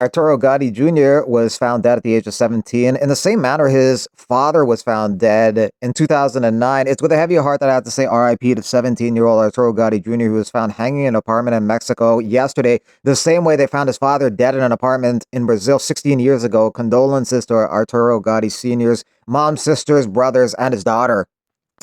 Arturo Gatti Jr. was found dead at the age of 17. In the same manner, his father was found dead in 2009. It's with a heavy heart that I have to say RIP to 17-year-old Arturo Gatti Jr., who was found hanging in an apartment in Mexico yesterday, the same way they found his father dead in an apartment in Brazil 16 years ago. Condolences to Arturo Gatti Sr.'s mom, sisters, brothers, and his daughter.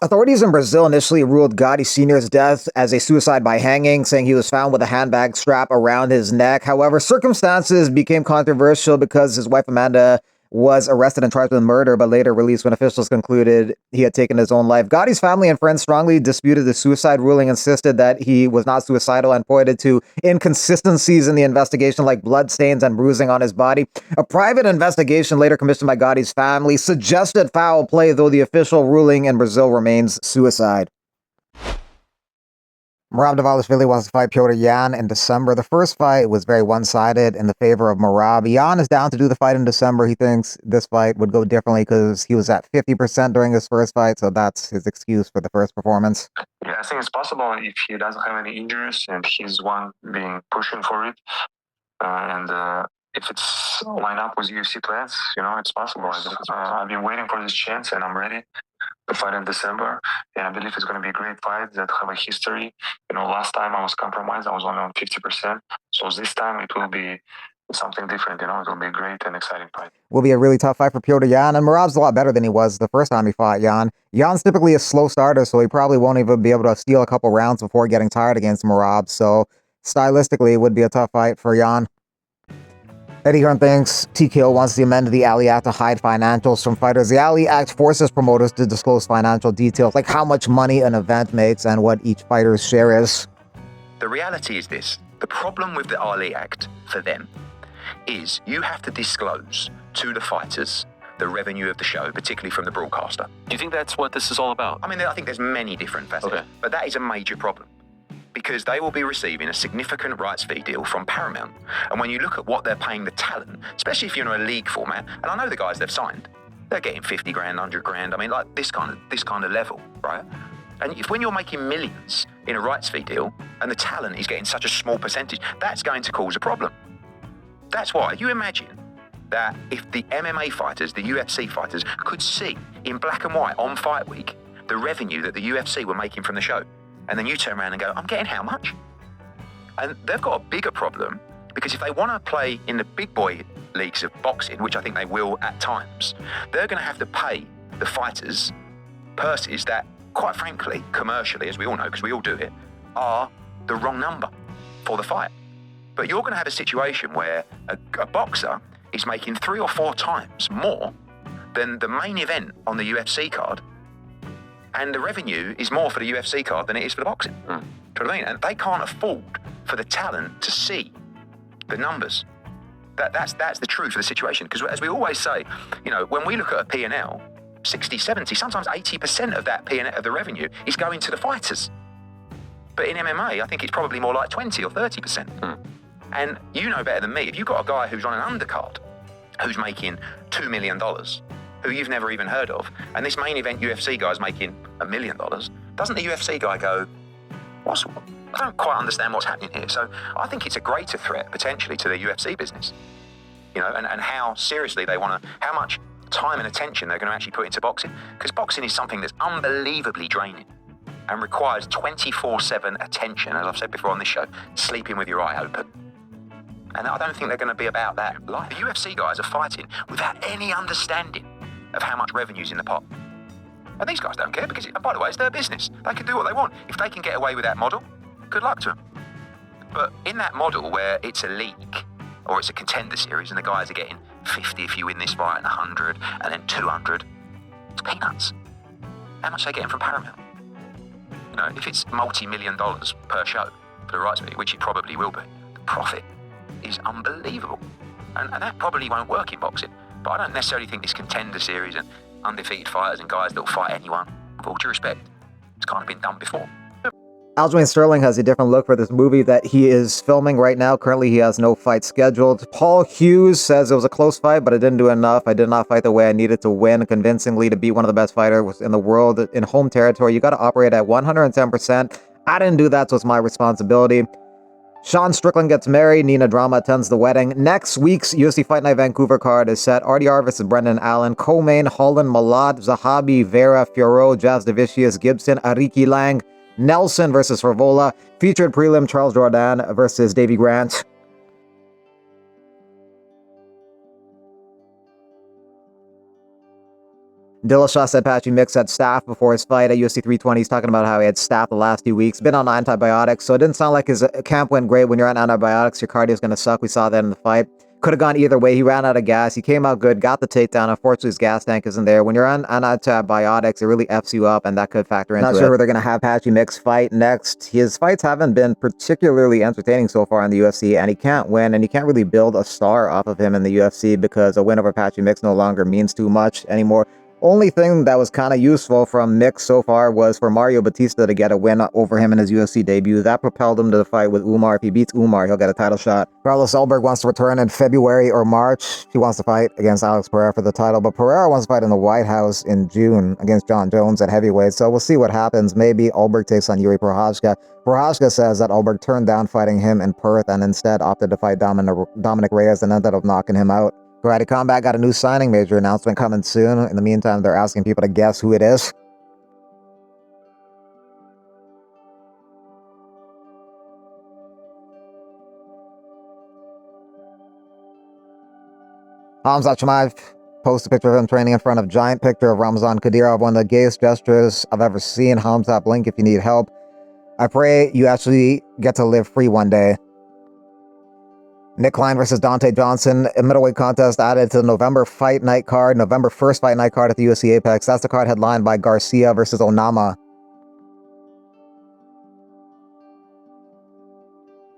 Authorities in Brazil initially ruled Gotti Sr.'s death as a suicide by hanging, saying he was found with a handbag strap around his neck. However, circumstances became controversial because his wife Amanda was arrested and charged with murder, but later released when officials concluded he had taken his own life. Gotti's family and friends strongly disputed the suicide ruling, insisted that he was not suicidal, and pointed to inconsistencies in the investigation, like bloodstains and bruising on his body. A private investigation later commissioned by Gotti's family suggested foul play, though the official ruling in Brazil remains suicide. Merab Dvalishvili wants to fight Petr Yan in December. The first fight was very one-sided in the favor of Merab. Yan is down to do the fight in December. He thinks this fight would go differently because he was at 50% during his first fight, so that's his excuse for the first performance. Yeah, I think it's possible if he doesn't have any injuries and he's one being pushing for it. If it's line up with UFC plans, it's possible. I've been waiting for this chance and I'm ready to fight in December. And I believe it's going to be a great fight that have a history. Last time I was compromised, I was only on 50%. So this time it will be something different, it will be a great and exciting fight. Will be a really tough fight for Petr Yan, and Merab's a lot better than he was the first time he fought Yan. Yan's typically a slow starter, so he probably won't even be able to steal a couple rounds before getting tired against Merab, so stylistically it would be a tough fight for Yan. Eddie Hearn thinks TKO wants to amend the Ali Act to hide financials from fighters. The Ali Act forces promoters to disclose financial details, like how much money an event makes and what each fighter's share is. The reality is this. The problem with the Ali Act for them is you have to disclose to the fighters the revenue of the show, particularly from the broadcaster. Do you think that's what this is all about? I mean, I think there's many different facets, okay, but that is a major problem because they will be receiving a significant rights fee deal from Paramount. And when you look at what they're paying the talent, especially if you're in a league format, and I know the guys they've signed, they're getting 50 grand, 100 grand. I mean, like this kind of level, right? And when you're making millions in a rights fee deal and the talent is getting such a small percentage, that's going to cause a problem. That's why you imagine that if the MMA fighters, the UFC fighters, could see in black and white on fight week the revenue that the UFC were making from the show, and then you turn around and go, I'm getting how much? And they've got a bigger problem because if they want to play in the big boy leagues of boxing, which I think they will at times, they're going to have to pay the fighters purses that, quite frankly, commercially, as we all know, because we all do it, are the wrong number for the fight. But you're going to have a situation where a boxer is making 3 or 4 times more than the main event on the UFC card, and the revenue is more for the UFC card than it is for the boxing. Do you know what I mean? And they can't afford for the talent to see the numbers. That's the truth of the situation. Because as we always say, when we look at a P&L, 60, 70, sometimes 80% of that P&L of the revenue is going to the fighters. But in MMA, I think it's probably more like 20 or 30%. And you know better than me, if you've got a guy who's on an undercard, who's making $2 million, who you've never even heard of, and this main event UFC guy's making $1 million, doesn't the UFC guy go, I don't quite understand what's happening here. So I think it's a greater threat, potentially, to the UFC business. And how seriously they want to, how much time and attention they're going to actually put into boxing. Because boxing is something that's unbelievably draining and requires 24/7 attention, as I've said before on this show, sleeping with your eye open. And I don't think they're going to be about that life. The UFC guys are fighting without any understanding of how much revenue's in the pot. And these guys don't care because, by the way, it's their business. They can do what they want. If they can get away with that model, good luck to them. But in that model where it's a league or it's a contender series and the guys are getting 50 if you win this fight and 100 and then 200, it's peanuts. How much are they getting from Paramount? If it's multi-million dollars per show for the rights fee, which it probably will be, the profit is unbelievable. And that probably won't work in boxing. But I don't necessarily think this contender series and undefeated fighters and guys that will fight anyone, with all due respect, it's kind of been done before. Aljamain Sterling has a different look for this movie that he is filming right now. Currently, he has no fight scheduled. Paul Hughes says it was a close fight, but I didn't do enough. I did not fight the way I needed to win convincingly to be one of the best fighters in the world in home territory. You got to operate at 110%. I didn't do that, so it's my responsibility. Sean Strickland gets married. Nina Drama attends the wedding. Next week's UFC Fight Night Vancouver card is set. RDR versus Brendan Allen. Co-main, Holland Malad, Zahabi, Vera, Fiorot, Jazz Davicius, Gibson, Ariki Lang. Nelson versus Favola. Featured prelim, Charles Jourdain versus Davy Grant. Dillashaw said Patchy Mix had staph before his fight at UFC 320. He's talking about how he had staph the last 2 weeks, been on antibiotics, so it didn't sound like his camp went great. When you're on antibiotics, your cardio's going to suck. We saw that in the fight. Could have gone either way. He ran out of gas. He came out good, got the takedown. Unfortunately, his gas tank isn't there. When you're on antibiotics, it really Fs you up, and that could factor into it. Not sure who they're going to have Patchy Mix fight next. His fights haven't been particularly entertaining so far in the UFC, and he can't win, and you can't really build a star off of him in the UFC because a win over Patchy Mix no longer means too much anymore. Only thing that was kind of useful from Mix so far was for Mario Batista to get a win over him in his UFC debut. That propelled him to the fight with Umar. If he beats Umar, he'll get a title shot. Carlos Elberg wants to return in February or March. He wants to fight against Alex Pereira for the title, but Pereira wants to fight in the White House in June against John Jones at heavyweight, so we'll see what happens. Maybe Elberg takes on Yuri Prochazka. Prochazka says that Elberg turned down fighting him in Perth and instead opted to fight Dominic Reyes and ended up knocking him out. Karate Combat got a new signing, major announcement coming soon. In the meantime, they're asking people to guess who it is. Hamzat Chimaev posts a picture of him training in front of giant picture of Ramzan Kadyrov, one of the gayest gestures I've ever seen. Hamzat, blink if you need help. I pray you actually get to live free one day. Nick Klein versus Dante Johnson, a middleweight contest added to the November fight night card, November 1st fight night card at the UFC Apex. That's the card headlined by Garcia versus Onama.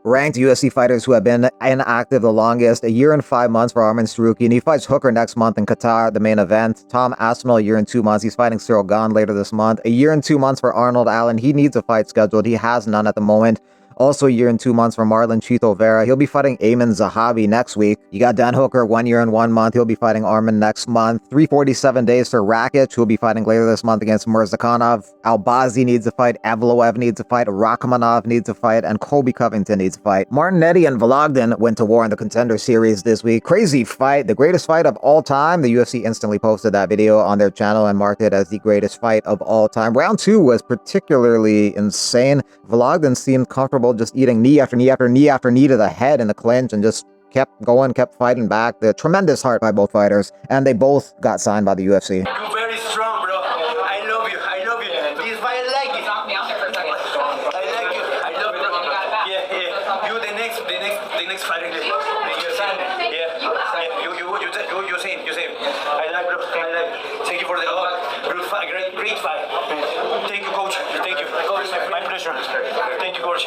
Ranked UFC fighters who have been inactive the longest, 1 year and 5 months for Arman Sarukian. He fights Hooker next month in Qatar, the main event. Tom Aspinall, 1 year and 2 months. He's fighting Cyril Gahn later this month. 1 year and 2 months for Arnold Allen. He needs a fight scheduled. He has none at the moment. Also 1 year and 2 months for Marlon Chito Vera. He'll be fighting Ayman Zahabi next week. You got Dan Hooker, 1 year and 1 month. He'll be fighting Arman next month. 347 days for Rakic, who'll be fighting later this month against Mirzakhanov. Albazi needs a fight. Evloev needs a fight. Rakhmonov needs a fight. And Colby Covington needs a fight. Martinetti and Vologdin went to war in the Contender Series this week. Crazy fight. The greatest fight of all time. The UFC instantly posted that video on their channel and marked it as the greatest fight of all time. Round 2 was particularly insane. Vologdin seemed comfortable just eating knee after knee after knee after knee to the head in the clinch and just kept going, kept fighting back. The tremendous heart by both fighters, and they both got signed by the UFC. You're very strong, bro. I love you. I love you. This fight, I like it. I like you. I love you. Yeah, yeah. You the next fighter in the UFC. Yeah. You same. I like, bro. I like. Thank you for the good fight. Great fight. Thank you, coach. Thank you. Coach, my pleasure. Thank you, coach.